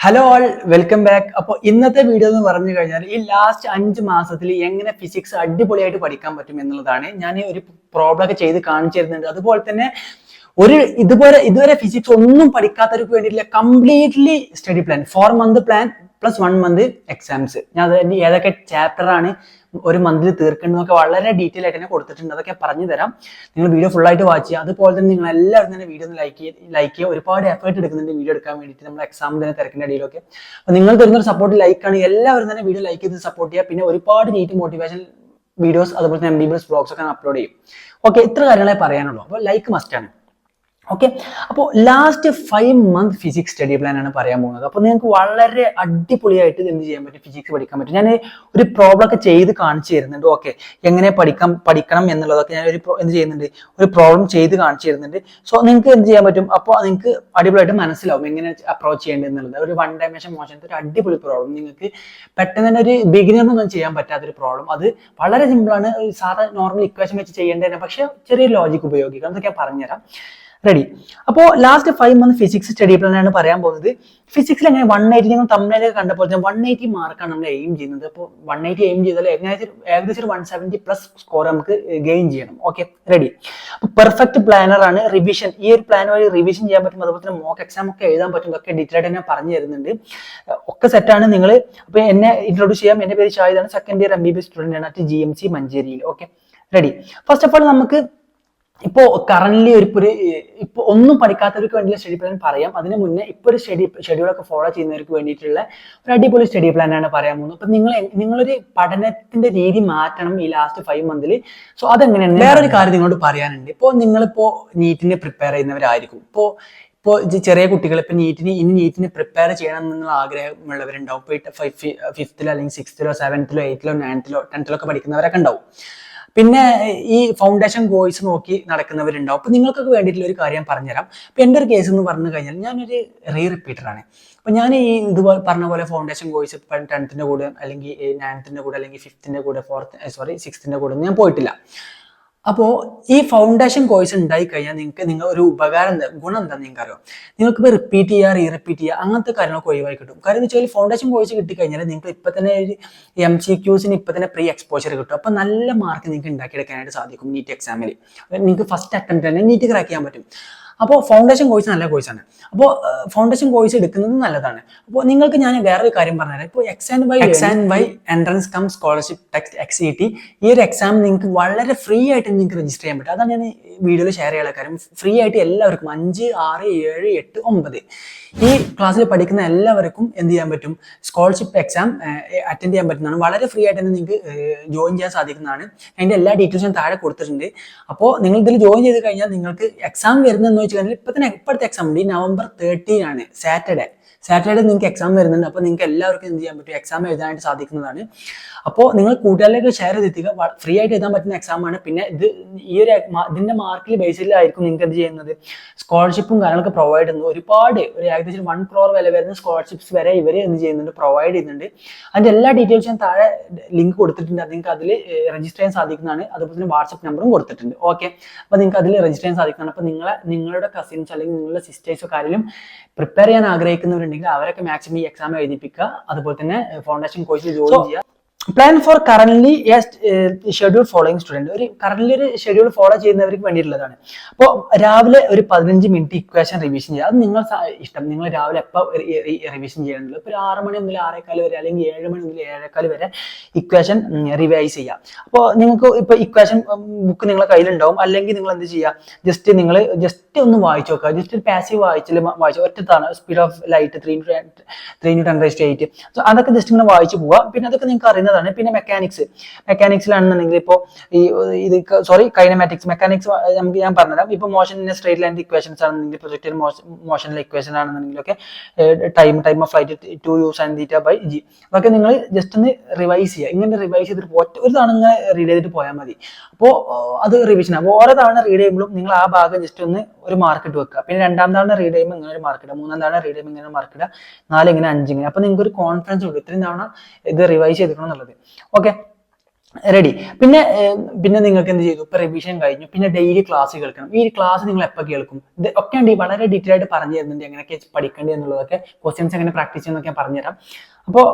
Hello all welcome back. അപ്പോൾ ഇന്നത്തെ video എന്ന് പറഞ്ഞു കഴിഞ്ഞാൽ ഈ ലാസ്റ്റ് 5 മാസത്തിൽ എങ്ങനെ ഫിസിക്സ് അടിപൊളിയായിട്ട് പഠിക്കാൻ പറ്റും എന്നുള്ളതാണ്. ഞാൻ ഒരു പ്രോബ്ലം ഒക്കെ ചെയ്ത് കാണിച്ചു തരുന്നുണ്ട്. അതുപോലെ തന്നെ ഇതുവരെ ഫിസിക്സ് ഒന്നും പഠിക്കാത്തവർക്ക് വേണ്ടിയിട്ടുള്ള completely study plan, 4 month plan plus 1 month exams. ഞാൻ ഏതൊക്കെ ചാപ്റ്റർ ആണ് ഒരു മന്തിൽ തീർക്കേണ്ടതൊക്കെ വളരെ ഡീറ്റെയിൽ ആയിട്ട് തന്നെ കൊടുത്തിട്ടുണ്ട്. അതൊക്കെ പറഞ്ഞു തരാം. നിങ്ങൾ വീഡിയോ ഫുൾ ആയിട്ട് വാച്ച് ചെയ്യുക. അതുപോലെ തന്നെ നിങ്ങൾ എല്ലാവരും തന്നെ വീഡിയോ ഒന്ന് ലൈക്ക് ചെയ്യുക. ഒരുപാട് എഫേർട്ട് എടുക്കുന്നുണ്ട് വീഡിയോ എടുക്കാൻ വേണ്ടിയിട്ട്, നമ്മൾ എക്സാം തന്നെ തിരക്കിന്റെ ഇടയിലൊക്കെ. അപ്പോൾ നിങ്ങൾ തരുന്നൊരു സപ്പോർട്ട് ലൈക്കാണ്. എല്ലാവരും തന്നെ വീഡിയോ ലൈക്ക് ചെയ്ത് സപ്പോർട്ട് ചെയ്യുക. പിന്നെ ഒരുപാട് നീറ്റ് മോട്ടിവേഷൻ വീഡിയോസ് അതുപോലെ തന്നെ MBBS ബ്ലോഗ്സ് ഒക്കെ അപ്ലോഡ് ചെയ്യും. ഓക്കെ, ഇത്ര കാര്യങ്ങളെ പറയാനുള്ളൂ. അപ്പോൾ ലൈക്ക് മസ്റ്റ് ആണ്. ഓക്കെ, അപ്പോൾ last 5 month physics study plan ആണ് പറയാൻ പോകുന്നത്. അപ്പോൾ നിങ്ങൾക്ക് വളരെ അടിപൊളിയായിട്ട് എന്ത് ചെയ്യാൻ പറ്റും, ഫിസിക്സ് പഠിക്കാൻ പറ്റും. ഞാൻ ഒരു പ്രോബ്ലം ഒക്കെ ചെയ്ത് കാണിച്ചു തരുന്നുണ്ട്. ഓക്കെ, എങ്ങനെ പഠിക്കണം എന്നുള്ളതൊക്കെ ഞാൻ എന്ത് ചെയ്യുന്നുണ്ട്, ഒരു പ്രോബ്ലം ചെയ്ത് കാണിച്ചു തരുന്നുണ്ട്. സോ നിങ്ങൾക്ക് എന്ത് ചെയ്യാൻ പറ്റും, അപ്പോൾ നിങ്ങൾക്ക് അടിപൊളിയായിട്ട് മനസ്സിലാവും എങ്ങനെ അപ്രോച്ച് ചെയ്യേണ്ടത് എന്നുള്ളത്. ഒരു 1 ഡൈമെൻഷൻ മോഷനത്തെ ഒരു അടിപൊളി പ്രോബ്ലം, നിങ്ങൾക്ക് പെട്ടെന്ന് തന്നെ ഒരു ബിഗിനറിനൊന്നും ചെയ്യാൻ പറ്റാത്തൊരു പ്രോബ്ലം. അത് വളരെ സിമ്പിളാണ്, സാധാരണ നോർമൽ ഇക്വേഷൻ വെച്ച് ചെയ്യേണ്ടതിന്, പക്ഷെ ചെറിയ ലോജിക് ഉപയോഗിക്കണം. അതൊക്കെ ഞാൻ പറഞ്ഞുതരാം. റെഡി? അപ്പോൾ last 5 month physics study plan ആണ് പറയാൻ പോകുന്നത്. ഫിസിക്സിൽ എങ്ങനെ 180, നിങ്ങൾ തമ്മിലൊക്കെ കണ്ടപ്പോൾ 180 മാർക്കാണ് നമ്മൾ എയിം ചെയ്യുന്നത്. അപ്പോൾ 180 എയിം ചെയ്താൽ ഏകദേശം ഒരു 170 പ്ലസ് സ്കോർ നമുക്ക് ഗെയിൻ ചെയ്യണം. Okay, ready? അപ്പോൾ പെർഫെക്റ്റ് പ്ലാനർ ആണ്. റിവിഷൻ, ഈ ഒരു പ്ലാൻ വഴി റിവിഷൻ ചെയ്യാൻ പറ്റും. അതുപോലെ തന്നെ മോക്ക് എക്സാം ഒക്കെ എഴുതാൻ പറ്റും. ഇതൊക്കെ ഡീറ്റെയിൽ ആയിട്ട് ഞാൻ പറഞ്ഞു തരുന്നുണ്ട്. ഒക്കെ സെറ്റാണ്. നിങ്ങൾ അപ്പോൾ എന്നെ ഇൻട്രൊഡ്യൂസ് ചെയ്യാം. എൻ്റെ പേര് ഷാഹിദാണ്. സെക്കൻഡ് ഇയർ MBBS സ്റ്റുഡൻ്റ് ആണ് അറ്റ് GMC മഞ്ചേരിയിൽ. Okay, ready? First of all നമുക്ക് ഇപ്പോ കറന്റ് ഇപ്പൊ ഒന്നും പഠിക്കാത്തവർക്ക് വേണ്ടിയുള്ള സ്റ്റഡി പ്ലാൻ പറയാം. അതിന് മുന്നേ ഇപ്പൊ ഒരു ഷെഡ്യൂളൊക്കെ ഫോളോ ചെയ്യുന്നവർക്ക് വേണ്ടിയിട്ടുള്ള ഒരു അടിപൊളി സ്റ്റഡി പ്ലാൻ ആണ് പറയാൻ പോകുന്നത്. അപ്പൊ നിങ്ങളൊരു പഠനത്തിന്റെ രീതി മാറ്റണം ഈ ലാസ്റ്റ് 5 മന്തിൽ. സോ അതെങ്ങനെയാണ്, വേറൊരു കാര്യം നിങ്ങളോട് പറയാനുണ്ട്. ഇപ്പോൾ നിങ്ങളിപ്പോ നീറ്റിന് പ്രിപ്പയർ ചെയ്യുന്നവരായിരിക്കും. ഇപ്പോൾ ചെറിയ കുട്ടികൾ ഇപ്പൊ നീറ്റിന് പ്രിപ്പയർ ചെയ്യണം എന്നുള്ള ആഗ്രഹമുള്ളവരുണ്ടാവും. ഇപ്പോൾ 5th അല്ലെങ്കിൽ 6th 7th 8th 9th 10th ഒക്കെ പഠിക്കുന്നവരൊക്കെ ഉണ്ടാവും. പിന്നെ ഈ ഫൗണ്ടേഷൻ കോഴ്സ് നോക്കി നടക്കുന്നവരുണ്ടാവും. അപ്പൊ നിങ്ങൾക്കൊക്കെ വേണ്ടിയിട്ടുള്ള ഒരു കാര്യം പറഞ്ഞുതരാം. അപ്പൊ എൻ്റെ ഒരു കേസ് എന്ന് പറഞ്ഞു കഴിഞ്ഞാൽ ഞാനൊരു റിപ്പീറ്റർ ആണ്. അപ്പൊ ഞാൻ ഈ ഇതുപോലെ പറഞ്ഞ പോലെ ഫൗണ്ടേഷൻ കോഴ്സ് 10th കൂടെ അല്ലെങ്കിൽ 9th കൂടെ അല്ലെങ്കിൽ 5th കൂടെ 6th കൂടെ ഞാൻ പോയിട്ടില്ല. അപ്പോൾ ഈ ഫൗണ്ടേഷൻ കോഴ്സ് ഉണ്ടായി കഴിഞ്ഞാൽ നിങ്ങൾ ഒരു ഗുണം എന്താ നിങ്ങൾക്ക് അറിയാം. നിങ്ങൾക്ക് ഇപ്പോൾ റിപ്പീറ്റ് റിപ്പീറ്റ് ചെയ്യുക അങ്ങനത്തെ കാര്യങ്ങളൊക്കെ ഒഴിവായി കിട്ടും. കാര്യം എന്ന് വെച്ചാൽ ഫൗണ്ടേഷൻ കോഴ്സ് കിട്ടിക്കഴിഞ്ഞാൽ നിങ്ങൾക്ക് ഇപ്പം തന്നെ ഒരു MCQസിന് ഇപ്പം തന്നെ പ്രീ എക്സ്പോഷർ കിട്ടും. അപ്പോൾ നല്ല മാർക്ക് നിങ്ങൾക്ക് ഉണ്ടാക്കിയെടുക്കാനായിട്ട് സാധിക്കും. നീറ്റ് എക്സാമിൽ നിങ്ങൾക്ക് ഫസ്റ്റ് അറ്റംപ്റ്റ് തന്നെ നീറ്റ് ക്രാക്ക് ചെയ്യാൻ പറ്റും. അപ്പോൾ ഫൗണ്ടേഷൻ കോഴ്സ് നല്ല കോഴ്സാണ്. അപ്പോൾ ഫൗണ്ടേഷൻ കോഴ്സ് എടുക്കുന്നത് നല്ലതാണ്. അപ്പോൾ നിങ്ങൾക്ക് ഞാൻ വേറൊരു കാര്യം പറഞ്ഞുതരാം. ഇപ്പോൾ എക്സാം വൈ entrance cum scholarship text XET, ഈ ഒരു എക്സാം നിങ്ങൾക്ക് വളരെ ഫ്രീ ആയിട്ട് നിങ്ങൾക്ക് രജിസ്റ്റർ ചെയ്യാൻ പറ്റും. അതാണ് ഞാൻ വീഡിയോയിൽ ഷെയർ ചെയ്യാനുള്ള കാര്യം. ഫ്രീ ആയിട്ട് എല്ലാവർക്കും 5, 6, 7, 8, 9 ഈ ക്ലാസ്സിൽ പഠിക്കുന്ന എല്ലാവർക്കും എന്ത് ചെയ്യാൻ പറ്റും, സ്കോളർഷിപ്പ് എക്സാം അറ്റൻഡ് ചെയ്യാൻ പറ്റുന്നതാണ്. വളരെ ഫ്രീ ആയിട്ട് തന്നെ നിങ്ങൾക്ക് ജോയിൻ ചെയ്യാൻ സാധിക്കുന്നതാണ്. അതിൻ്റെ എല്ലാ ഡീറ്റെയിൽസും ഞാൻ താഴെ കൊടുത്തിട്ടുണ്ട്. അപ്പോൾ നിങ്ങൾ ഇതിൽ ജോയിൻ ചെയ്ത് കഴിഞ്ഞാൽ നിങ്ങൾക്ക് എക്സാം വരുന്നതെന്ന് വെച്ച് കഴിഞ്ഞാൽ ഇപ്പോഴത്തെ എക്സാം ഉണ്ട്. ഈ November 13 ആണ്, സാറ്റർഡേ നിങ്ങൾക്ക് എക്സാം വരുന്നുണ്ട്. അപ്പോൾ നിങ്ങൾക്ക് എല്ലാവർക്കും എന്ത് ചെയ്യാൻ പറ്റും, എക്സാം എഴുതാനായിട്ട് സാധിക്കുന്നതാണ്. അപ്പോൾ നിങ്ങൾ കൂട്ടുകാരിലേക്ക് ഷെയർ ചെയ്തെത്തിക്കുക. ഫ്രീ ആയിട്ട് എഴുതാൻ പറ്റുന്ന എക്സാമാണ്. പിന്നെ ഇതിന്റെ മാർക്കിൽ ബേസിലായിരിക്കും നിങ്ങൾക്ക് എന്ത് ചെയ്യുന്നത്, സ്കോളർഷിപ്പും കാര്യങ്ങളൊക്കെ പ്രൊവൈഡ് ചെയ്യുന്നത്. ഒരു ഏകദേശം 1 crore വില വരുന്ന സ്കോളർഷിപ്സ് വരെ ഇവർ എന്ത് ചെയ്യുന്നുണ്ട്, പ്രൊവൈഡ് ചെയ്യുന്നുണ്ട്. അതിന്റെ എല്ലാ ഡീറ്റെയിൽസും ഞാൻ താഴെ ലിങ്ക് കൊടുത്തിട്ടുണ്ട്. നിങ്ങൾക്ക് അതിൽ രജിസ്റ്റർ ചെയ്യാൻ സാധിക്കുന്നതാണ്. അതുപോലെ തന്നെ വാട്സ്ആപ്പ് നമ്പറും കൊടുത്തിട്ടുണ്ട്. ഓക്കെ, അപ്പോൾ നിങ്ങൾക്ക് അതിൽ രജിസ്റ്റർ ചെയ്യാൻ സാധിക്കുന്നതാണ്. അപ്പോൾ നിങ്ങളുടെ കസിൻസ് അല്ലെങ്കിൽ നിങ്ങളുടെ സിസ്റ്റേഴ്സോ കാര്യങ്ങളും പ്രിപ്പയർ ചെയ്യാൻ ആഗ്രഹിക്കുന്നവരുണ്ടെങ്കിൽ അവരൊക്കെ മാക്സിമം ഈ എക്സാം എഴുതിപ്പിക്കുക. അതുപോലെ തന്നെ ഫൗണ്ടേഷൻ കോഴ്സിൽ ജോയിൻ ചെയ്യുക. Plan for current schedule following student, ഒരു ഷെഡ്യൂൾ ഫോളോ ചെയ്യുന്നവർക്ക് വേണ്ടിയിട്ടുള്ളതാണ്. അപ്പോൾ രാവിലെ ഒരു 15 മിനിറ്റ് ഇക്വേഷൻ റിവിഷൻ ചെയ്യുക. അത് നിങ്ങൾ ഇഷ്ടം, നിങ്ങൾ രാവിലെ എപ്പോൾ റിവിഷൻ ചെയ്യണമെന്നുള്ളത്. ഇപ്പോൾ ഒരു 6 മണി മുതൽ 6:15 വരെ അല്ലെങ്കിൽ 7 മണി മുതൽ 7:15 വരെ ഇക്വേഷൻ റിവൈസ് ചെയ്യുക. അപ്പോൾ നിങ്ങൾക്ക് ഇപ്പോൾ ഇക്വേഷൻ ബുക്ക് നിങ്ങളുടെ കയ്യിലുണ്ടാവും. അല്ലെങ്കിൽ നിങ്ങൾ എന്ത് ചെയ്യുക, ജസ്റ്റ് ഒന്ന് വായിച്ചു നോക്കുക. ജസ്റ്റ് ഒരു പാസീവ് വായിച്ചു ഒറ്റത്താണ്. Speed of light 3 × 10⁸. സോ അതൊക്കെ ജസ്റ്റ് ഇങ്ങനെ വായിച്ചു പോവുക. പിന്നെ അതൊക്കെ നിങ്ങൾക്ക് അറിയുന്നത്. പിന്നെ മെക്കാനിക്സിലാണെന്നുണ്ടെങ്കിൽ ഇപ്പോൾ മെക്കാനിക്സ് നമുക്ക് ഞാൻ പറഞ്ഞുതരാം. ഇപ്പൊ motion in straight line equations ആണെന്നുണ്ടെങ്കിൽ, പ്രൊജക്ടൈൽ മോഷനിലെ ഇക്വേഷൻ ആണെന്നുണ്ടെങ്കിലൊക്കെ time of flight 2u sin θ/g, അതൊക്കെ നിങ്ങൾ ജസ്റ്റ് ഒന്ന് റിവൈസ് ചെയ്യുക. ഇങ്ങനെ റിവൈസ് ചെയ്തിട്ട് ഒരു തവണ ഇങ്ങനെ റീഡ് ചെയ്തിട്ട് പോയാൽ മതി. അപ്പോൾ അത് റിവിഷൻ. അപ്പോൾ ഓരോ തവണ റീഡ് ചെയ്യുമ്പോഴും നിങ്ങൾ ആ ഭാഗം ജസ്റ്റ് ഒന്ന് ഒരു മാർക്ക് ഇട്ട് വെക്കുക. പിന്നെ 2ാം തവണ റീഡ് ചെയ്യുമ്പോൾ ഇങ്ങനെ ഒരു മാർക്ക് ഇടുക, 3ാം തവണ റീഡ് ചെയ്യുമ്പോൾ ഇങ്ങനെ മാർക്ക് ഇടുക, 4 ഇങ്ങനെ 5 ഇങ്ങനെ. അപ്പൊ നിങ്ങൾക്ക് ഒരു കോൺഫിഡൻസ് ഉണ്ട് ഇത്രയും തവണ ഇത് റിവൈസ് ചെയ്തിരിക്കണം എന്നുള്ളത്. Okay, ready. പിന്നെ നിങ്ങൾക്ക് എന്ത് ചെയ്തു? ഇപ്പൊ റിവിഷൻ കഴിഞ്ഞു. പിന്നെ ഡെയിലി ക്ലാസ് കേൾക്കണം. ഈ ക്ലാസ് നിങ്ങൾ എപ്പോൾ കേൾക്കും? ഇത് ഒക്കെ ഉണ്ട്, വളരെ ഡീറ്റെയിൽ ആയിട്ട് പറഞ്ഞു തരുന്നുണ്ട് എങ്ങനെയൊക്കെ പഠിക്കേണ്ടത് എന്നുള്ളതൊക്കെ, ക്വസ്റ്റ്യൻസ് എങ്ങനെ പ്രാക്ടീസ് ചെയ്യുന്നതൊക്കെ ഞാൻ പറഞ്ഞുതരാം. അപ്പോൾ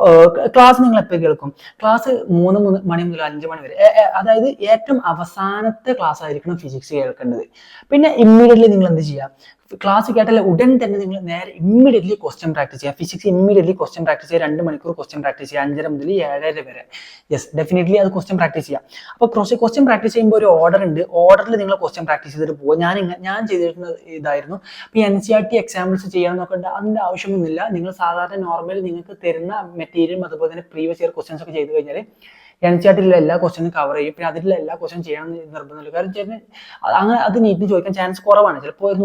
ക്ലാസ് നിങ്ങൾ എപ്പോൾ കേൾക്കും? ക്ലാസ് 3 മണി മുതൽ 5 മണി വരെ, അതായത് ഏറ്റവും അവസാനത്തെ ക്ലാസ് ആയിരിക്കണം ഫിസിക്സ് കേൾക്കേണ്ടത്. പിന്നെ ഇമ്മീഡിയറ്റ്ലി നിങ്ങൾ എന്ത് ചെയ്യുക? ക്ലാസ് കേട്ടാൽ ഉടൻ തന്നെ നിങ്ങൾ നേരെ ഇമ്മീഡിയറ്റ്ലി ക്വസ്റ്റ്യൻ പ്രാക്ടീസ് ചെയ്യുക. ഫിസിക്സ് ഇമ്മീഡിയറ്റ്ലി ക്വസ്റ്റ്യൻ പ്രാക്ടീസ് ചെയ്യുക. 2 മണിക്കൂർ ക്വസ്റ്റ്യൻ പ്രാക്ടീസ് ചെയ്യുക, 5:30 മുതൽ 7:30 വരെ. യെസ്, ഡെഫിനറ്റ്ലി അത് ക്വസ്റ്റ്യൻ പ്രാക്ടീസ് ചെയ്യാം. അപ്പോൾ ക്വസ്റ്റ്യൻ പ്രാക്ടീസ് ചെയ്യുമ്പോൾ ഒരു ഓർഡർ ഉണ്ട്. ഓർഡറിൽ നിങ്ങൾ ക്വസ്റ്റ്യൻ പ്രാക്ടീസ് ചെയ്തിട്ട് പോകുക. ഞാൻ ചെയ്തിരുന്ന ഇതായിരുന്നു. ഇപ്പോൾ NCERT എക്സാമ്പിൾസ് ചെയ്യണം എന്നൊക്കെ ഉണ്ട്, അതിൻ്റെ ആവശ്യമൊന്നുമില്ല. നിങ്ങൾ സാധാരണ നോർമലി നിങ്ങൾക്ക് തരുന്ന മെറ്റീരിയലും അതുപോലെ തന്നെ പ്രീവിയസ് ഇയർ ക്വസ്റ്റ്യൻസ് ഒക്കെ ചെയ്ത് കഴിഞ്ഞാൽ NCERTയിലെ എല്ലാ ക്വസ്റ്റ്യനും കവർ ചെയ്യും. പിന്നെ അതിലുള്ള എല്ലാ ക്വസ്റ്റ്യൻ ചെയ്യണം എന്ന് നിർബന്ധമില്ല. കാരണം അങ്ങനെ അത് നീറ്റിന് ചോദിക്കാൻ ചാൻസ് കുറവാണ്. ചിലപ്പോൾ ഒരു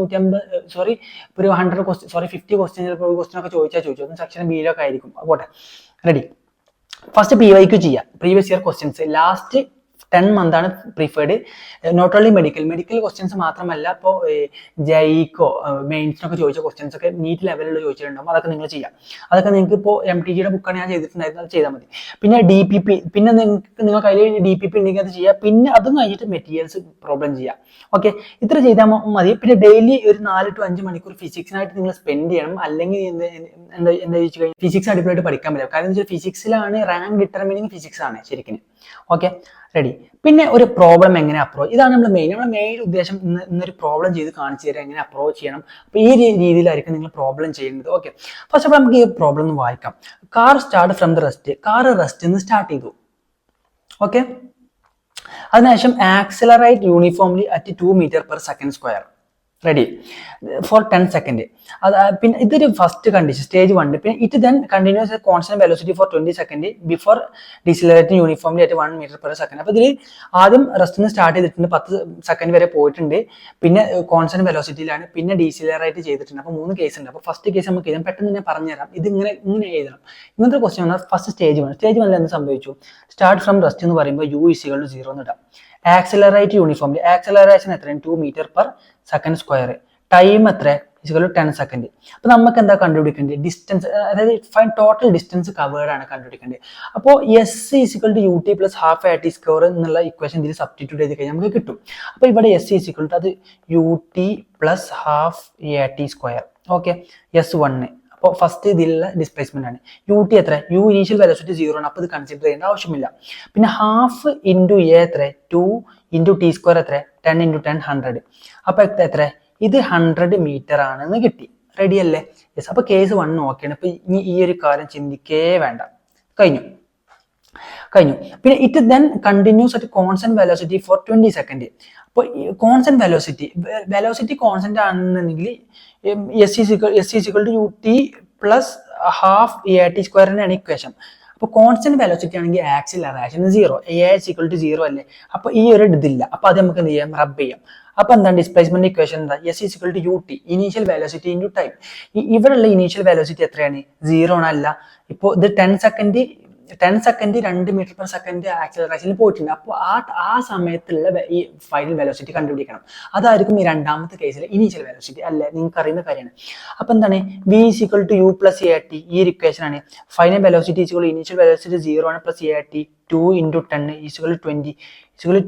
50 ക്വസ്റ്റ്യൻ ചിലപ്പോൾ ഒരു ക്വസ്റ്റ്യൻ ഒക്കെ ചോദിച്ചു അതും സെക്ഷൻ ബിയിലൊക്കെ ആയിരിക്കും. പോട്ടെ, റെഡി. ഫസ്റ്റ് PYQ ചെയ്യാം. Previous year questions last 10 month ആണ് preferred. Not only medical questions മാത്രമല്ല, ഇപ്പോൾ ജൈക്കോ മെയിൻസിനൊക്കെ ചോദിച്ച ക്വസ്റ്റ്യൻസ് ഒക്കെ നീറ്റ് ലെവലിൽ ചോദിച്ചിട്ടുണ്ടാകും. അതൊക്കെ നിങ്ങൾ ചെയ്യാം. അതൊക്കെ നിങ്ങൾക്ക് ഇപ്പോൾ MTGയുടെ ബുക്കാണ് ഞാൻ ചെയ്തിട്ടുണ്ടായിരുന്നത്, അത് ചെയ്താൽ മതി. പിന്നെ DPP, പിന്നെ നിങ്ങൾ കയ്യിൽ DPP ഉണ്ടെങ്കിൽ അത് ചെയ്യുക. പിന്നെ അതും കഴിഞ്ഞിട്ട് മെറ്റീരിയൽസ് പ്രോബ്ലം ചെയ്യാം. ഓക്കെ, ഇത്ര ചെയ്താൽ മതി. പിന്നെ ഡെയിലി ഒരു 4 to 5 മണിക്കൂർ ഫിസിക്സിനായിട്ട് നിങ്ങൾ സ്പെൻഡ് ചെയ്യണം. അല്ലെങ്കിൽ എന്താ വെച്ച് കഴിഞ്ഞാൽ ഫിസിക്സ് അടിപൊളിയായിട്ട് പഠിക്കാൻ പറ്റില്ല. കാരണം എന്താ വെച്ചാൽ ഫിസിക്സിലാണ് റാങ്ക് ഡിറ്റർമിനിങ് ഫിസിക്സ് ആണ് ശരിക്കും. Okay, ready. പിന്നെ ഒരു പ്രോബ്ലം എങ്ങനെ അപ്രോച്ച്, ഇതാണ് നമ്മുടെ മെയിൻ ഉദ്ദേശം. ഇന്നൊരു പ്രോബ്ലം ചെയ്ത് കാണിച്ചു തരാം എങ്ങനെ അപ്രോച്ച് ചെയ്യണം. അപ്പോൾ ഈ രീതിയിലായിരിക്കും നിങ്ങൾ പ്രോബ്ലം ചെയ്യുന്നത്. ഓക്കെ, ഫസ്റ്റ് ഓഫ് ഓൾ നമുക്ക് ഈ പ്രോബ്ലം ഒന്ന് വായിക്കാം. Car start from the rest. Car rest നിന്ന് സ്റ്റാർട്ട് ചെയ്തു. ഓക്കെ, അതിനുശേഷം accelerate uniformly at 2 meter/second². Ready for 10 seconds. അത് പിന്നെ ഇതൊരു ഫസ്റ്റ് കണ്ടീഷൻ, സ്റ്റേജ് 1. പിന്നെ it then continues constant velocity for 20 seconds before decelerating uniformly at 1 meter/second. അപ്പോൾ ഇതിൽ ആദ്യം റെസ്റ്റിന് സ്റ്റാർട്ട് ചെയ്തിട്ടുണ്ട്, 10 സെക്കൻഡ് വരെ പോയിട്ടുണ്ട്. പിന്നെ കോൺസ്റ്റന്റ് വെലോസിറ്റിയിലാണ്, പിന്നെ ഡീസിലറേറ്റ് ചെയ്തിട്ടുണ്ട്. അപ്പോൾ 3 കേസ് ഉണ്ട്. അപ്പോൾ ഫസ്റ്റ് കേസ് നമുക്ക് എഴുതാം, പെട്ടെന്ന് തന്നെ പറഞ്ഞുതരാം. ഇത് ഇങ്ങനെ എഴുതണം. ഇങ്ങനത്തെ ക്വസ്റ്റ്യൻ വന്നാൽ ഫസ്റ്റ് സ്റ്റേജ് 1 എന്ത് സംഭവിച്ചു? സ്റ്റാർട്ട് ഫ്രം റെസ്റ്റ് എന്ന് പറയുമ്പോൾ U = 0 എന്ന് ഇടാം. ആക്സിലറേറ്റ് യൂണിഫോംലി, ആക്സിലറേഷൻ എത്രയാണ്? 2 meter/second². ടൈം എത്ര? 10 seconds. അപ്പൊ നമുക്ക് എന്താ കണ്ടുപിടിക്കേണ്ടത്? ഡിസ്റ്റൻസ്, അതായത് ഫൈൻ ടോട്ടൽ ഡിസ്റ്റൻസ് കവേർഡ് ആണ് കണ്ടുപിടിക്കേണ്ടത്. അപ്പോൾ S = UT + ½ AT² എന്നുള്ള ഇക്വേഷൻ ഇതിൽ സബ്സ്റ്റിറ്റ്യൂട്ട് ചെയ്ത് കഴിഞ്ഞാൽ നമുക്ക് കിട്ടും. അപ്പൊ ഇവിടെ S = അത് UT + ½ AT². Okay, S1. അപ്പോൾ ഫസ്റ്റ് ഇതിലുള്ള ഡിസ്പ്ലേസ്മെന്റ് ആണ്. UT എത്ര? U ഇനീഷ്യൽ വെലോസിറ്റി 0 ആണ്. അപ്പോൾ ഇത് കൺസിഡർ ചെയ്യേണ്ട ആവശ്യമില്ല. പിന്നെ ½ × A എത്ര? 2 × T² എത്ര? 10 × 10 100. അപ്പൊ എത്ര? ഇത് 100 meter ആണെന്ന് കിട്ടി. റെഡി അല്ലേ? യെസ്. അപ്പൊ കേസ് 1 ഓക്കെയാണ്. അപ്പൊ ഇനി ഈ ഒരു കാര്യം ചിന്തിക്കേ വേണ്ട. കഴിഞ്ഞു. പിന്നെ it then continues at constant velocity for 20 seconds. അപ്പോൾ കോൺസ്റ്റന്റ് വെലോസിറ്റി കോൺസ്റ്റന്റ് ആണെന്നുണ്ടെങ്കിൽ S = UT + ½ AT² ആണ് ഇക്വേഷൻ. അപ്പോൾ കോൺസ്റ്റന്റ് വെലോസിറ്റി ആണെങ്കിൽ ആക്സിലറേഷൻ 0, A = 0 അല്ലേ? അപ്പൊ ഈ ഒരു ഇതില്ല. അപ്പൊ അത് നമുക്ക് എന്ത് ചെയ്യാം? റബ്ബ് ചെയ്യാം. അപ്പൊ എന്താണ് ഡിസ്പ്ലേസ്മെന്റ് ഇക്വേഷൻ? എന്താ? S = UT initial velocity into time. ഇവിടെയുള്ള ഇനീഷ്യൽ വെലോസിറ്റി എത്രയാണ്? 0 അല്ല. ഇപ്പോൾ ഇത് 10 seconds 2 meter/second ആക്സിലറേഷനിൽ പോയിട്ടുണ്ട്. അപ്പോൾ ആ സമയത്തുള്ള ഈ ഫൈനൽ വെലോസിറ്റി കണ്ടുപിടിക്കണം. അതായിരിക്കും ഈ രണ്ടാമത്തെ കേസിലെ ഇനീഷ്യൽ വെലോസിറ്റി അല്ലേ? നിങ്ങൾക്ക് അറിയുന്ന കാര്യമാണ്. അപ്പൊ എന്താണ്? V = U + AT. ഈ ഒരു ഇക്വേഷൻ ആണ്. ഫൈനൽ വെലോസിറ്റി ഇനീഷ്യൽ വെലോസിറ്റി 0 ആണ് + AT 2 × 10 =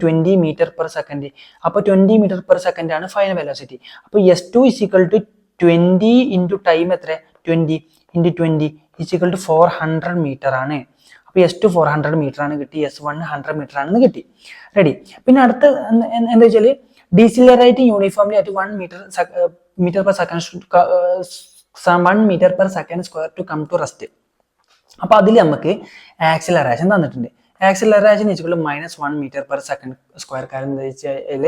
20 meter/second. അപ്പോൾ 20 meter/second ആണ് ഫൈനൽ വെലോസിറ്റി. അപ്പോൾ S2 = 20 × ടൈം എത്ര? 20 × 20 = 400 meter ആണ്. അപ്പോൾ S2 400 meter ആണ് കിട്ടി, S1 100 meter ആണെന്ന് കിട്ടി. റെഡി. പിന്നെ അടുത്ത എന്താ വെച്ചാൽ decelerating uniformly at 1 meter/second² to come to rest. അപ്പൊ അതിൽ നമുക്ക് ആക്സിലറേഷൻ തന്നിട്ടുണ്ട്. Acceleration -1 meter/second². കാരണം എന്താ വെച്ചാൽ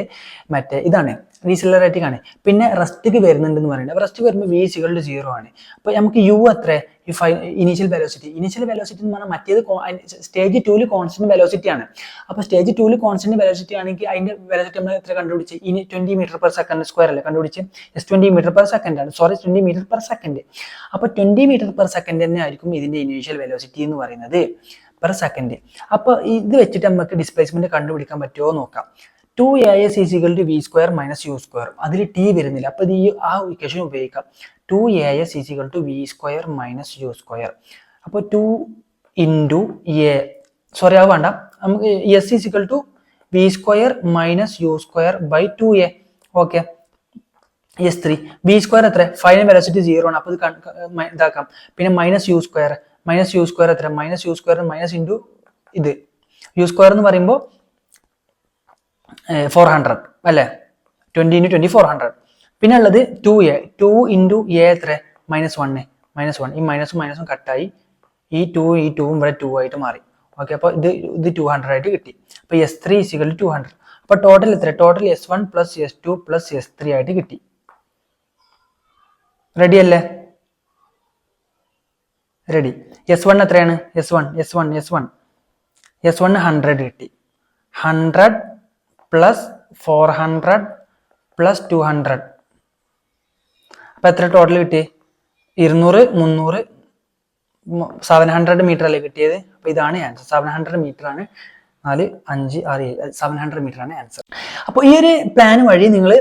മറ്റേ ഇതാണ് ഡീസിലറേറ്റിംഗ് ആണ്. പിന്നെ റെസ്റ്റിക്ക് വരുന്നുണ്ടെന്ന് പറയുന്നത്. റെസ്റ്റ് വരുമ്പോൾ V = 0 ആണ്. അപ്പൊ നമുക്ക് U എത്ര? ഇനീഷ്യൽ വെലോസിറ്റി എന്ന് പറഞ്ഞാൽ മറ്റേത് സ്റ്റേജ് 2 കോൺസ്റ്റന്റ് വെലോസിറ്റി ആണ്. അപ്പൊ സ്റ്റേജ് 2 കോൺസ്റ്റന്റ് വെലോസിറ്റി ആണെങ്കിൽ അതിന്റെ വെലോസിറ്റി നമ്മൾ എത്ര കണ്ടുപിടിച്ച്? 20 meter/second² അല്ലേ കണ്ടുപിടിച്ച്? 20 meter/second ആണ്. 20 meter/second. അപ്പൊ 20 meter/second തന്നെ ആയിരിക്കും ഇതിന്റെ ഇനീഷ്യൽ വെലോസിറ്റി എന്ന് പറയുന്നത് പെർ സെക്കൻഡ്. അപ്പൊ ഇത് വെച്ചിട്ട് നമുക്ക് ഡിസ്പ്ലേസ്മെന്റ് കണ്ടുപിടിക്കാൻ പറ്റുമോ നോക്കാം. 2AS = V² - U². അതിൽ T വരുന്നില്ല. അപ്പൊ ഇത് ആ ഇക്വേഷൻ ഉപയോഗിക്കാം. 2AS = V² - U². അപ്പോൾ 2 × A, സോറി അത് വേണ്ട, നമുക്ക് S is equal to V square minus U square by 2a. Okay, S3 B square എത്ര, ഫൈനൽ വെലോസിറ്റി 0 ആണ്, അപ്പോൾ ഇത് ഇതാക്കാം. പിന്നെ മൈനസ് യു സ്ക്വയർ എത്ര, minus U square minus into ഇത് യു സ്ക്വയർ എന്ന് പറയുമ്പോൾ 400 അല്ലേ, 20 × 20 400. പിന്നെ ഉള്ളത് 2a, 2 × a എത്ര, -1, ഈ മൈനസും കട്ടായി, ഈ 2 ഇവിടെ 2 ആയിട്ട് മാറി. ഓക്കെ, അപ്പോൾ ഇത് 200 ആയിട്ട് കിട്ടി. അപ്പോൾ S3 = 200. അപ്പോൾ ടോട്ടൽ എത്ര, ടോട്ടൽ S1 + S2 + S3 ആയിട്ട് കിട്ടി. റെഡി അല്ലേ? റെഡി. S1 എത്രയാണ്, S1 100 കിട്ടി. 100 + 400 + 200, അപ്പൊ എത്ര ടോട്ടൽ കിട്ടി, 200 300 700 മീറ്റർ അല്ലേ കിട്ടിയത്. അപ്പൊ ഇതാണ് ആൻസർ, 700 മീറ്റർ ആണ്. 4 5 6 700 മീറ്റർ ആണ് ആൻസർ. അപ്പോൾ ഈ ഒരു പ്ലാൻ വഴി നിങ്ങൾ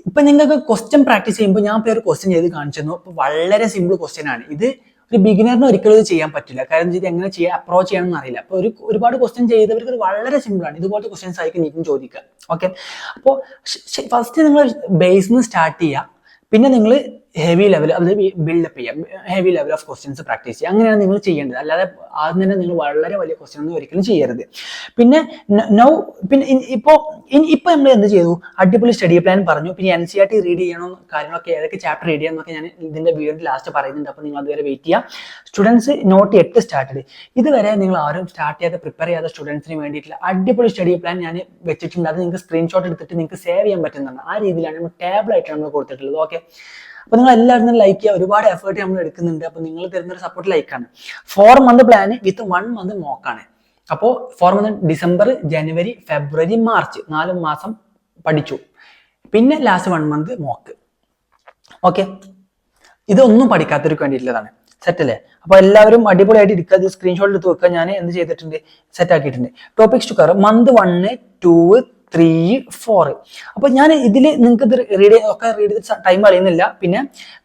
ഇപ്പൊ നിങ്ങൾക്ക് ക്വസ്റ്റ്യൻ പ്രാക്ടീസ് ചെയ്യുമ്പോൾ ഞാൻ ഒരു ക്വസ്റ്റ്യൻ ചെയ്ത് കാണിച്ചു തന്നു. അപ്പൊ വളരെ സിമ്പിൾ ക്വസ്റ്റ്യൻ ആണ് ഇത്. ഒരു ബിഗിനറിന് ഒരിക്കലും ഇത് ചെയ്യാൻ പറ്റില്ല, കാരണം ഇത് എങ്ങനെ ചെയ്യാൻ അപ്രോച്ച് ചെയ്യണമെന്ന് അറിയില്ല. അപ്പോൾ ഒരുപാട് ക്വസ്റ്റ്യൻ ചെയ്തവർക്ക് ഇത് വളരെ സിമ്പിൾ ആണ്. ഇതുപോലത്തെ ക്വസ്റ്റ്യൻസ് ആയിരിക്കും നീക്കും ചോദിക്കുക. ഓക്കെ, അപ്പോൾ ഫസ്റ്റ് നിങ്ങൾ ബേസിൽ നിന്ന് സ്റ്റാർട്ട് ചെയ്യുക, പിന്നെ നിങ്ങൾ ഹെവി ലെവൽ അത് ബിൽഡപ്പ് ചെയ്യാം, heavy level of questions practice ചെയ്യുക. അങ്ങനെയാണ് നിങ്ങൾ ചെയ്യേണ്ടത്. അല്ലാതെ ആദ്യം തന്നെ നിങ്ങൾ വളരെ വലിയ ക്വസ്റ്റ്യൻ ഒന്നും ഒരിക്കലും ചെയ്യരുത്. പിന്നെ ഇപ്പോൾ നമ്മൾ എന്ത് ചെയ്തു, അടിപൊളി സ്റ്റഡി പ്ലാൻ പറഞ്ഞു. പിന്നെ NCERT റീഡ് ചെയ്യണം, കാര്യങ്ങളൊക്കെ ഏതൊക്കെ ചാപ്റ്റർ റീഡ് ചെയ്യണമെന്നൊക്കെ ഞാൻ ഇതിന്റെ വീഡിയോയുടെ ലാസ്റ്റ് പറയുന്നുണ്ട്. അപ്പോൾ നിങ്ങൾ അതുവരെ വെയിറ്റ് ചെയ്യുക. സ്റ്റുഡൻസ് നോട്ട് 8 സ്റ്റാർട്ട് ചെയ്ത് ഇതുവരെ നിങ്ങൾ ആരും സ്റ്റാർട്ട് ചെയ്യാതെ പ്രിപ്പയർ ചെയ്യാത്ത സ്റ്റുഡൻസിന് വേണ്ടിയിട്ടുള്ള അടിപൊളി സ്റ്റഡി പ്ലാൻ ഞാൻ വെച്ചിട്ടുണ്ട്. അത് നിങ്ങൾക്ക് സ്ക്രീൻഷോട്ട് എടുത്തിട്ട് നിങ്ങൾക്ക് സേവ് ചെയ്യാൻ പറ്റുന്നതാണ്. ആ രീതിയിലാണ് നമ്മൾ ടേബിളായിട്ടാണ് നമ്മൾ കൊടുത്തിട്ടുള്ളത്. ഓക്കെ, അപ്പൊ നിങ്ങൾ എല്ലാവരും ലൈക്ക് ചെയ്യുക. ഒരുപാട് എഫേർട്ട് നമ്മൾ എടുക്കുന്നുണ്ട്. അപ്പൊ നിങ്ങൾ തരുന്നൊരു സപ്പോർട്ട് ലൈക്കാണ്. 4 മന്ത് പ്ലാൻ വിത്ത് 1 മന്ത് മോക്കാണ്. അപ്പോൾ 4 മന്ത് ഡിസംബർ, ജനുവരി, ഫെബ്രുവരി, മാർച്ച് 4 മാസം പഠിച്ചു. പിന്നെ ലാസ്റ്റ് 1 മന്ത് മോക്ക്. ഓക്കെ, ഇതൊന്നും പഠിക്കാത്തവർക്ക് വേണ്ടിയിട്ടുള്ളതാണ്. സെറ്റ് അല്ലേ? അപ്പൊ എല്ലാവരും അടിപൊളിയായിട്ട് ഇരിക്കുക. ഇത് സ്ക്രീൻഷോട്ട് എടുത്ത് വെക്കുക. ഞാൻ എന്ത് ചെയ്തിട്ടുണ്ട്, സെറ്റ് ആക്കിയിട്ടുണ്ട്. Topics to cover month 1 2 3 4. അപ്പൊ ഞാൻ ഇതിൽ നിങ്ങൾക്ക് ഇത് റീഡ് ചെയ്ത് ടൈം കളയുന്നില്ല. പിന്നെ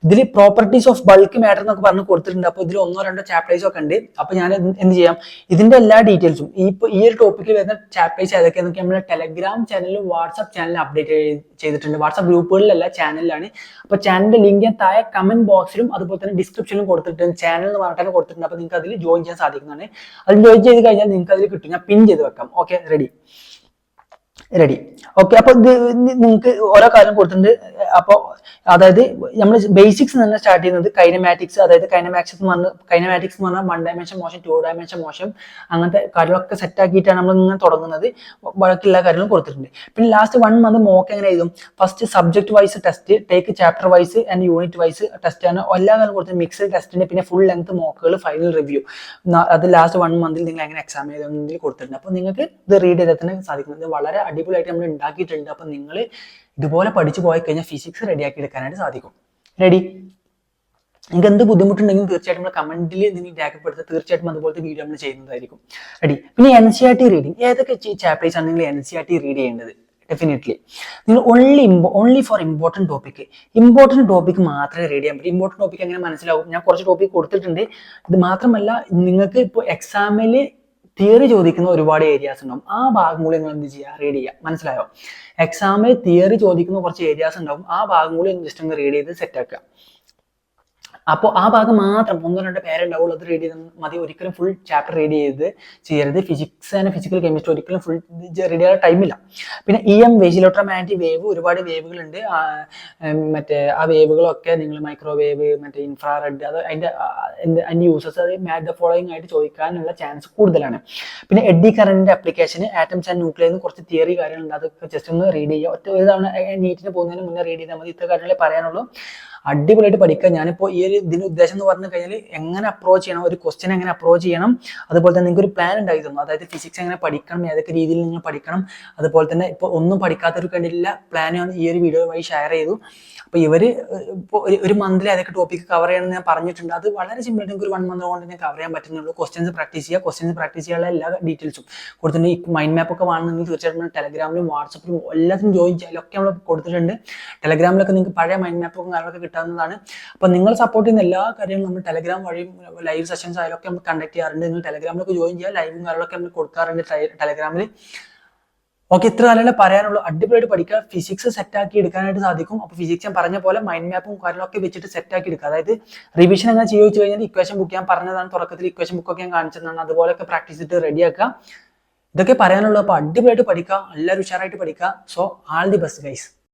ഇതിൽ പ്രോപ്പർട്ടീസ് ഓഫ് ബൾക്ക് മാറ്റർ എന്നൊക്കെ പറഞ്ഞ് കൊടുത്തിട്ടുണ്ട്. അപ്പൊ ഇതിൽ 1 or 2 ചാപ്റ്റേഴ്സ് ഒക്കെ ഉണ്ട്. അപ്പൊ ഞാൻ എന്ത് ചെയ്യാം, ഇതിന്റെ എല്ലാ ഡീറ്റെയിൽസും ഈ ഒരു ടോപ്പിക്കിൽ വരുന്ന ചാപ്റ്റേഴ്സ് ഏതൊക്കെയാണെന്നൊക്കെ നമ്മുടെ ടെലഗ്രാം ചാനലിലും വാട്സ്ആപ്പ് ചാനലിലും അപ്ഡേറ്റ് ചെയ്തിട്ടുണ്ട്. വാട്സ്ആപ്പ് ഗ്രൂപ്പുകളിലല്ല, ചാനലിലാണ്. അപ്പൊ ചാനലിന്റെ ലിങ്ക് ഞാൻ താഴെ കമന്റ് ബോക്സിലും അതുപോലെ തന്നെ ഡിസ്ക്രിപ്ഷനിലും കൊടുത്തിട്ടുണ്ട്. ചാനൽ എന്ന് പറഞ്ഞിട്ട് കൊടുത്തിട്ടുണ്ട്. അപ്പൊ നിങ്ങൾക്ക് അതിൽ ജോയിൻ ചെയ്യാൻ സാധിക്കുന്നതാണ്. അതിൽ ജോയിൻ ചെയ്ത് കഴിഞ്ഞാൽ നിങ്ങൾക്ക് അതിൽ കിട്ടും. ഞാൻ പിൻ ചെയ്ത് വെക്കാം. Okay, ready. ഓക്കെ, അപ്പൊ നിങ്ങൾക്ക് ഓരോ കാര്യം കൊടുത്തിട്ടുണ്ട്. അപ്പൊ അതായത് നമ്മൾ ബേസിക്സ് തന്നെ സ്റ്റാർട്ട് ചെയ്യുന്നത് കൈനമാറ്റിക്സ്, അതായത് കൈനമാറ്റിക്സ് എന്ന് പറഞ്ഞാൽ 1 ഡയമെൻഷൻ മോഷൻ, 2 ഡയമെൻഷൻ മോഷൻ, അങ്ങനത്തെ കാര്യങ്ങളൊക്കെ സെറ്റ് ആക്കിയിട്ടാണ് നമ്മൾ ഇങ്ങനെ തുടങ്ങുന്നത്. ബാക്കിയുള്ള കാര്യങ്ങളും കൊടുത്തിട്ടുണ്ട്. പിന്നെ ലാസ്റ്റ് 1 മന്ത് മോക്ക് എങ്ങനെ എഴുതും, first subject wise test, take chapter wise and unit wise test ആണ്. എല്ലാ കാര്യം കൊടുത്തിട്ടുണ്ട്. മിക്സ്ഡ് ടെസ്റ്റിന്റെ പിന്നെ ഫുൾ ലെങ്ത് മോക്കുകൾ, ഫൈനൽ റിവ്യൂ. അത് ലാസ്റ്റ് 1 മന്തിൽ നിങ്ങൾ എങ്ങനെ എക്സാം ചെയ്തെന്നതിൽ കൊടുത്തിട്ടുണ്ട്. അപ്പൊ നിങ്ങൾക്ക് ഇത് റീഡ് ചെയ്താൽ തന്നെ സാധിക്കുന്നത്. വളരെ അടിപൊളിയായിട്ട് നമ്മൾ ഉണ്ടാക്കിയിട്ടുണ്ട്. അപ്പൊ നിങ്ങൾ ഇതുപോലെ പഠിച്ചു പോയി കഴിഞ്ഞാൽ ഫിസിക്സ് റെഡിയാക്കി എടുക്കാനായിട്ട് സാധിക്കും. റെഡി? നിങ്ങൾക്ക് എന്ത് ബുദ്ധിമുട്ടുണ്ടെങ്കിലും തീർച്ചയായിട്ടും നമ്മൾ കമന്റിൽ നിങ്ങൾ രേഖപ്പെടുത്തുക. തീർച്ചയായിട്ടും അതുപോലത്തെ വീഡിയോ നമ്മൾ ചെയ്യുന്നതായിരിക്കും. റെഡി? പിന്നെ NCERT റീഡിങ്, ഏതൊക്കെ ചാപ്റ്റേഴ്സ് ആണ് നിങ്ങൾ NCERT റീഡ് ചെയ്യേണ്ടത്? ഡെഫിനറ്റ്ലി നിങ്ങൾ ഓൺലി ഫോർ ഇമ്പോർട്ടൻറ്റ് ടോപ്പിക് മാത്രമേ റീഡ് ചെയ്യാൻ പറ്റൂ. ഇമ്പോർട്ടൻറ്റ് ടോപ്പിക് എങ്ങനെ മനസ്സിലാവും? ഞാൻ കുറച്ച് ടോപ്പിക് കൊടുത്തിട്ടുണ്ട്. ഇത് മാത്രമല്ല, നിങ്ങൾക്ക് ഇപ്പോൾ എക്സാമിൽ തിയറി ചോദിക്കുന്ന ഒരുപാട് ഏരിയാസ് ഉണ്ടാവും. ആ ഭാഗം കൂടി നിങ്ങൾ എന്ത് ചെയ്യുക, റീഡ് ചെയ്യുക. മനസ്സിലായോ? എക്സാമിൽ തിയറി ചോദിക്കുന്ന കുറച്ച് ഏരിയാസ് ഉണ്ടാവും. ആ ഭാഗം കൂടി ജസ്റ്റ് ഒന്ന് റീഡ് ചെയ്ത് സെറ്റ് ആക്കുക. അപ്പോൾ ആ ഭാഗം മാത്രം 1-2 പേരുണ്ടാവുള്ളൂ, അത് റീഡ് ചെയ്താൽ മതി. ഒരിക്കലും ഫുൾ ചാപ്റ്റർ റീഡ് ചെയ്യരുത്. ഫിസിക്സ് ആൻഡ് ഫിസിക്കൽ കെമിസ്ട്രി ഒരിക്കലും ഫുൾ റീഡ് ചെയ്യാൻ ടൈമില്ല. പിന്നെ വേവ്, ഇലക്ട്രോമാഗ്നറ്റിക് വേവ്, ഒരുപാട് വേവുകളുണ്ട്. മറ്റേ ആ വേവുകളൊക്കെ നിങ്ങൾ മൈക്രോവേവ്, മറ്റേ ഇൻഫ്രാറെഡ്, അത് അതിന്റെ യൂസസ്, അത് മാച്ച് ദ ഫോളോയിങ് ആയിട്ട് ചോദിക്കാനുള്ള ചാൻസ് കൂടുതലാണ്. പിന്നെ എഡ്ഡി കറന്റിന്റെ ആപ്ലിക്കേഷൻ, ആറ്റംസ് ആൻഡ് ന്യൂക്ലിയസ്, കുറച്ച് തിയറി കാര്യങ്ങളുണ്ട്. അതൊക്കെ ജസ്റ്റ് ഒന്ന് റീഡ് ചെയ്യുക. ഒരു തവണ നീറ്റിന് പോകുന്നതിന് മുന്നേ റീഡ് ചെയ്താൽ മതി. ഇത്ര കാര്യങ്ങളെ പറയാനുള്ളൂ. അടിപൊളിയായിട്ട് പഠിക്കുക. ഞാനിപ്പോൾ ഈ ഒരു ഇതിന് ഉദ്ദേശം എന്ന് പറഞ്ഞു കഴിഞ്ഞാൽ എങ്ങനെ അപ്രോച്ച് ചെയ്യണം, ഒരു ക്വസ്റ്റ്യൻ എങ്ങനെ അപ്രോച്ച് ചെയ്യണം, അതുപോലെ തന്നെ നിങ്ങൾക്ക് ഒരു പ്ലാൻ ഉണ്ടായി തന്നു. അതായത് ഫിസിക്സ് എങ്ങനെ പഠിക്കണം, ഏതൊക്കെ രീതിയിൽ നിങ്ങൾ പഠിക്കണം, അതുപോലെ തന്നെ ഇപ്പോൾ ഒന്നും പഠിക്കാത്തവർക്ക് വേണ്ടിയിട്ടുള്ള പ്ലാനാണ് ഈ ഒരു വീഡിയോ വഴി ഷെയർ ചെയ്തു. അപ്പോൾ ഇപ്പോൾ ഒരു മന്തിൽ ഏതൊക്കെ ടോപ്പിക്ക് കവർ ചെയ്യണമെന്ന് ഞാൻ പറഞ്ഞിട്ടുണ്ട്. അത് വളരെ സിമ്പിളായിട്ട് നിങ്ങൾക്ക് ഒരു 1 മന്ത് കൊണ്ട് ഞാൻ കവർ ചെയ്യാൻ പറ്റുന്നുള്ളൂ. ക്വസ്റ്റ്യൻസ് പ്രാക്ടീസ് ചെയ്യാനുള്ള എല്ലാ ഡീറ്റെയിൽസും കൊടുത്തിട്ടുണ്ട്. ഈ മൈൻഡ് മാപ്പ് ഒക്കെ വേണമെങ്കിൽ തീർച്ചയായിട്ടും ടെലഗ്രാമിലും വാട്സപ്പിലും എല്ലാത്തിനും ജോയിൻ ചെയ്യാൻ ഒക്കെ നമ്മൾ കൊടുത്തിട്ടുണ്ട്. ടെലഗ്രാമിലൊക്കെ നിങ്ങൾക്ക് പഴയ മൈൻഡ് മാപ്പൊക്കെ കാര്യങ്ങളൊക്കെ പറ്റാവുന്നതാണ്. അപ്പോൾ നിങ്ങൾ സപ്പോർട്ട് ചെയ്യുന്ന എല്ലാ കാര്യങ്ങളും നമ്മൾ ടെലഗ്രാം വഴിയും ലൈവ് സെഷൻസ് ആയാലൊക്കെ നമ്മൾ കണ്ടക്ട് ചെയ്യാറുണ്ട്. നിങ്ങൾ ടെലഗ്രാമിലൊക്കെ ജോയിൻ ചെയ്യുക, ലൈവും കാര്യങ്ങളൊക്കെ നമ്മൾ കൊടുക്കാറുണ്ട് ടെലഗ്രാമിൽ. ഓക്കെ, ഇത്ര നല്ല പറയാനുള്ളൂ. അടിപൊളിയായിട്ട് പഠിക്കുക, ഫിസിക്സ് സെറ്റ് ആക്കി എടുക്കാനായിട്ട് സാധിക്കും. അപ്പോൾ ഫിസിക്സ് ഞാൻ പറഞ്ഞ പോലെ മൈൻഡ് മാപ്പും കാര്യങ്ങളൊക്കെ വെച്ചിട്ട് സെറ്റ് ആക്കി എടുക്കുക. അതായത് റിവിഷൻ എങ്ങനെ ചോദിച്ചു കഴിഞ്ഞാൽ ഇക്വേഷൻ ബുക്ക് ഞാൻ പറഞ്ഞതാണ്, തുടക്കത്തിൽ ഇക്വേഷൻ ബുക്കൊക്കെ ഞാൻ കാണിച്ചതാണ്, അതുപോലെയൊക്കെ പ്രാക്ടീസ് ചെയ്തിട്ട് റെഡിയാക്കുക. ഇതൊക്കെ പറയാനുള്ളൂ. അപ്പോൾ അടിപൊളിയായിട്ട് പഠിക്കുക, എല്ലാവരും ഉഷാറായിട്ട് പഠിക്കുക. So all the best guys.